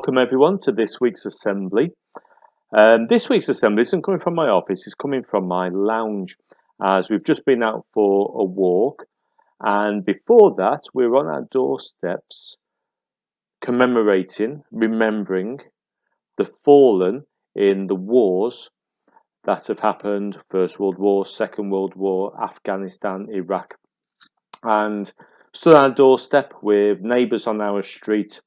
Welcome everyone to this week's assembly. This week's assembly isn't coming from my office, it's coming from my lounge, as we've just been out for a walk, and before that we're on our doorsteps remembering the fallen in the wars that have happened: First World War, Second World War, Afghanistan, Iraq, and stood on our doorstep with neighbours on our street.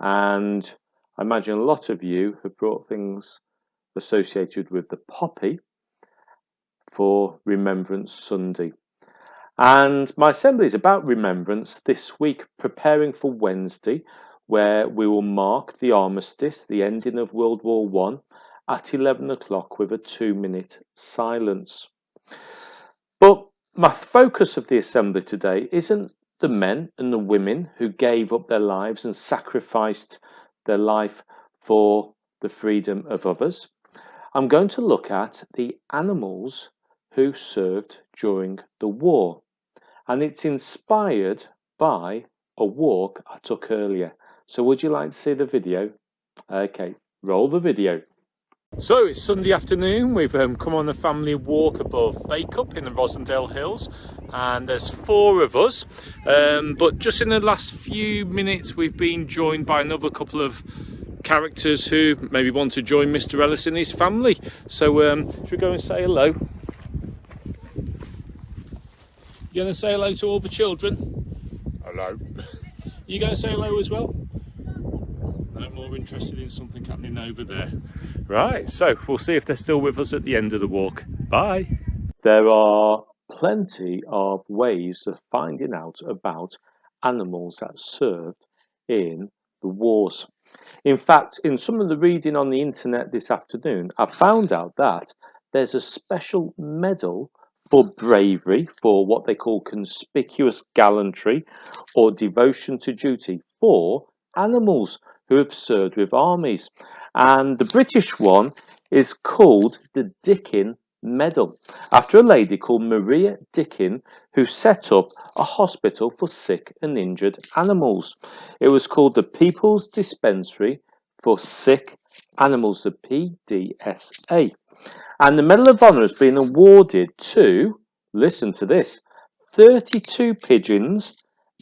And I imagine a lot of you have brought things associated with the poppy for Remembrance Sunday. And my assembly is about remembrance this week, preparing for Wednesday, where we will mark the armistice, the ending of World War I, at 11 o'clock with a 2-minute silence. But my focus of the assembly today isn't the men and the women who gave up their lives and sacrificed their life for the freedom of others. I'm going to look at the animals who served during the war, and it's inspired by a walk I took earlier. So would you like to see the video? Okay, roll the video. So it's Sunday afternoon, we've come on a family walk above Bacup in the Rosendale Hills, and there's 4 of us, but just in the last few minutes we've been joined by another couple of characters who maybe want to join Mr. Ellis and his family. So should we go and say hello? You going to say hello to all the children? Hello. You going to say hello as well? No, more interested in something happening over there. Right, so we'll see if they're still with us at the end of the walk. Bye. There are plenty of ways of finding out about animals that served in the wars. In fact, in some of the reading on the internet this afternoon, I found out that there's a special medal for bravery, for what they call conspicuous gallantry or devotion to duty for animals who have served with armies. And the British one is called the Dickin Medal, after a lady called Maria Dickin, who set up a hospital for sick and injured animals. It was called the People's Dispensary for Sick Animals, the PDSA. And the Medal of Honour has been awarded to, listen to this, 32 pigeons,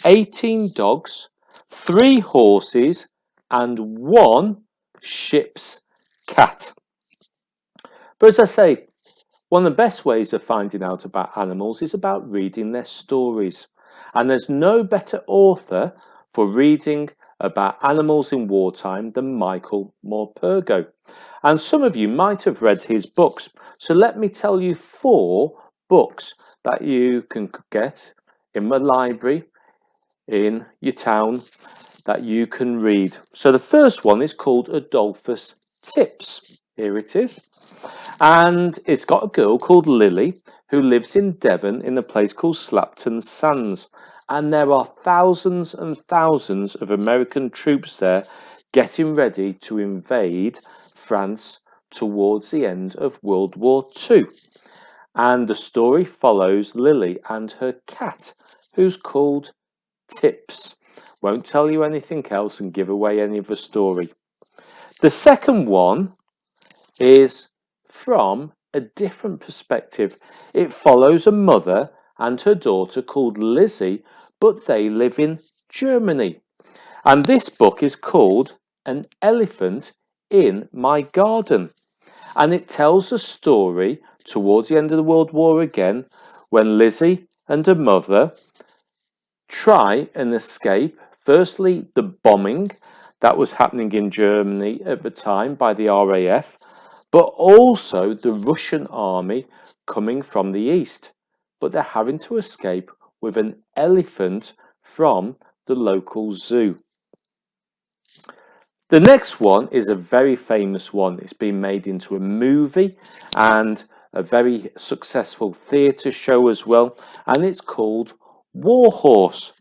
18 dogs, 3 horses, and 1 ship's cat. But as I say, one of the best ways of finding out about animals is about reading their stories. And there's no better author for reading about animals in wartime than Michael Morpurgo. And some of you might have read his books. So let me tell you 4 books that you can get in the library in your town that you can read. So the first one is called Adolphus Tips. Here it is. And it's got a girl called Lily who lives in Devon in a place called Slapton Sands. And there are thousands and thousands of American troops there getting ready to invade France towards the end of World War II. And the story follows Lily and her cat, who's called Tips. Won't tell you anything else and give away any of the story. The second one is from a different perspective. It follows a mother and her daughter called Lizzie, but they live in Germany. And this book is called An Elephant in My Garden. And it tells a story towards the end of the World War again, when Lizzie and her mother try and escape, firstly, the bombing that was happening in Germany at the time by the RAF, but also the Russian army coming from the east. But they're having to escape with an elephant from the local zoo. The next one is a very famous one. It's been made into a movie and a very successful theatre show as well, and it's called War Horse.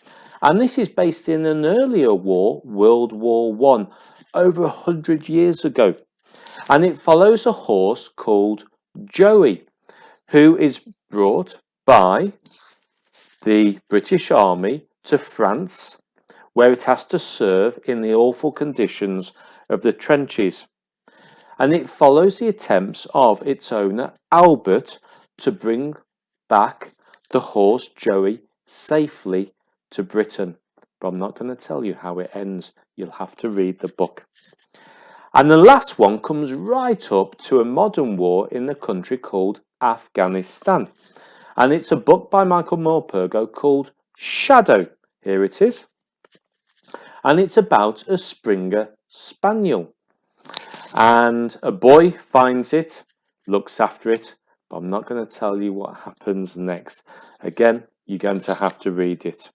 And this is based in an earlier war, World War I, over 100 years ago. And it follows a horse called Joey, who is brought by the British Army to France, where it has to serve in the awful conditions of the trenches, and it follows the attempts of its owner Albert to bring back the horse Joey safely to Britain. But I'm not going to tell you how it ends. You'll have to read the book. And the last one comes right up to a modern war in the country called Afghanistan. And it's a book by Michael Morpurgo called Shadow. Here it is. And it's about a Springer Spaniel. And a boy finds it, looks after it, but I'm not going to tell you what happens next. Again, you're going to have to read it.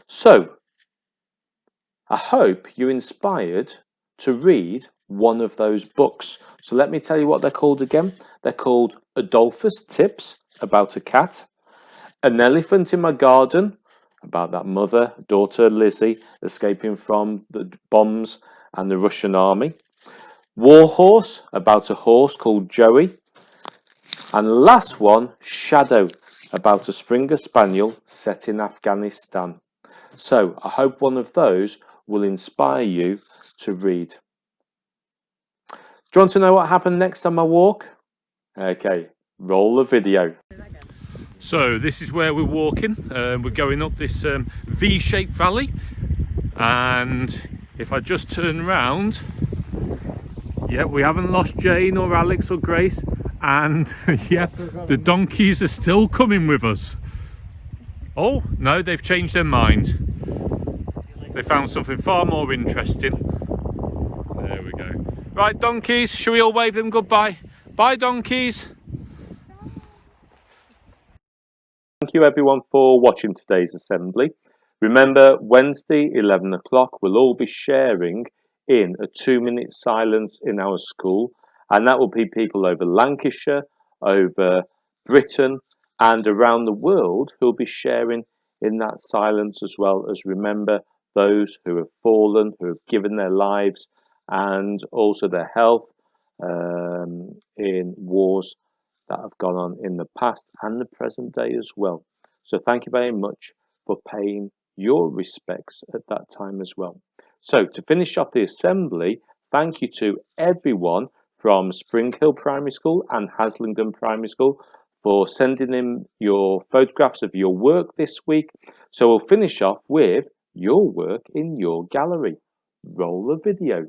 So, I hope you're inspired to read one of those books. So let me tell you what they're called again. They're called Adolphus Tips, about a cat, An Elephant in My Garden, about that mother-daughter Lizzie escaping from the bombs and the Russian army, War Horse, about a horse called Joey, and the last one, Shadow, about a Springer Spaniel set in Afghanistan. So I hope one of those will inspire you to read. Do you want to know what happened next on my walk? Okay, roll the video. So this is where we're walking. We're going up this V-shaped valley, and if I just turn around, yeah, we haven't lost Jane or Alex or Grace, and yeah, the donkeys are still coming with us. Oh no, they've changed their mind. They found something far more interesting. There we go. Right, donkeys, shall we all wave them goodbye? Bye, donkeys. Thank you everyone for watching today's assembly. Remember, Wednesday 11 o'clock we'll all be sharing in a 2-minute silence in our school, and that will be people over Lancashire, over Britain and around the world who'll be sharing in that silence, as well as remember those who have fallen, who have given their lives and also their health in wars that have gone on in the past and the present day as well. So thank you very much for paying your respects at that time as well. So to finish off the assembly, thank you to everyone from Spring Hill Primary School and Haslingden Primary School for sending in your photographs of your work this week. So we'll finish off with your work in your gallery. Roll the video.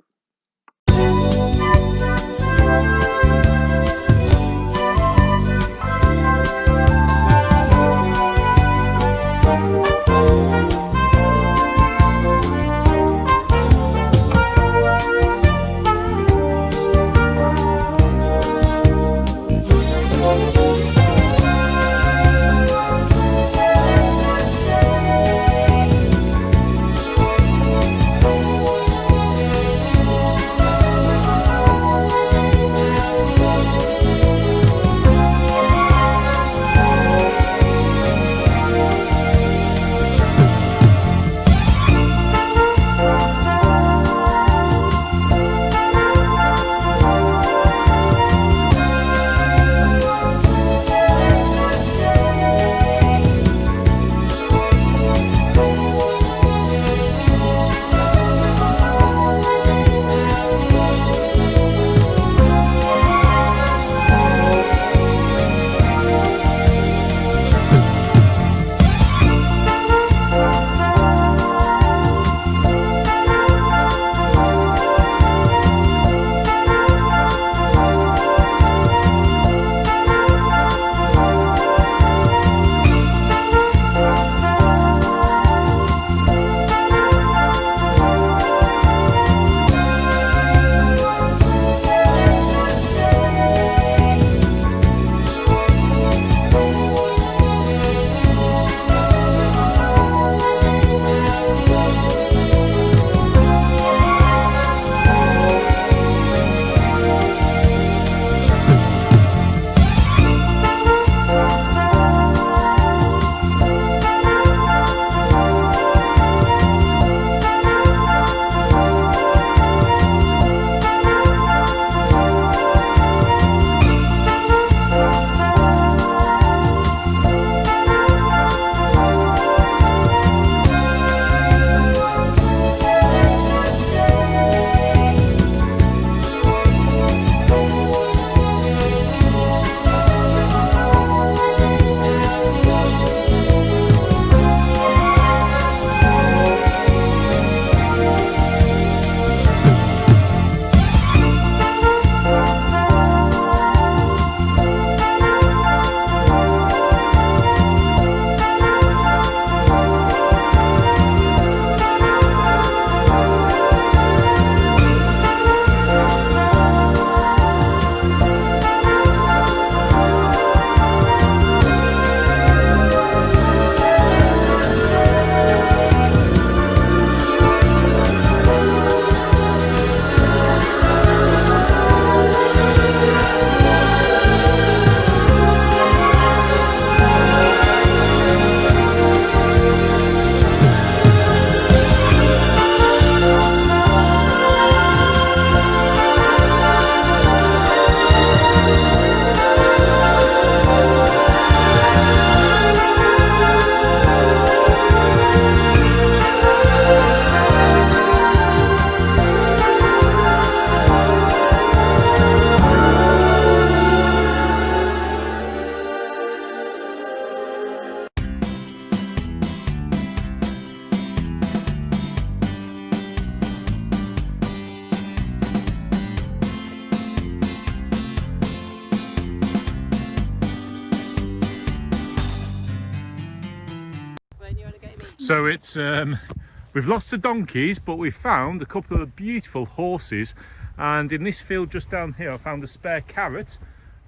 So it's we've lost the donkeys, but we've found a couple of beautiful horses, and in this field just down here I found a spare carrot,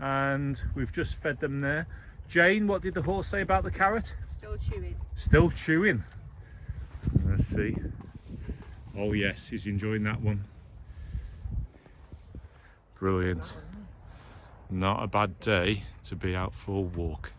and we've just fed them there. Jane, what did the horse say about the carrot? Still chewing. Still chewing. Let's see. Oh yes, he's enjoying that one. Brilliant. Not a bad day to be out for a walk.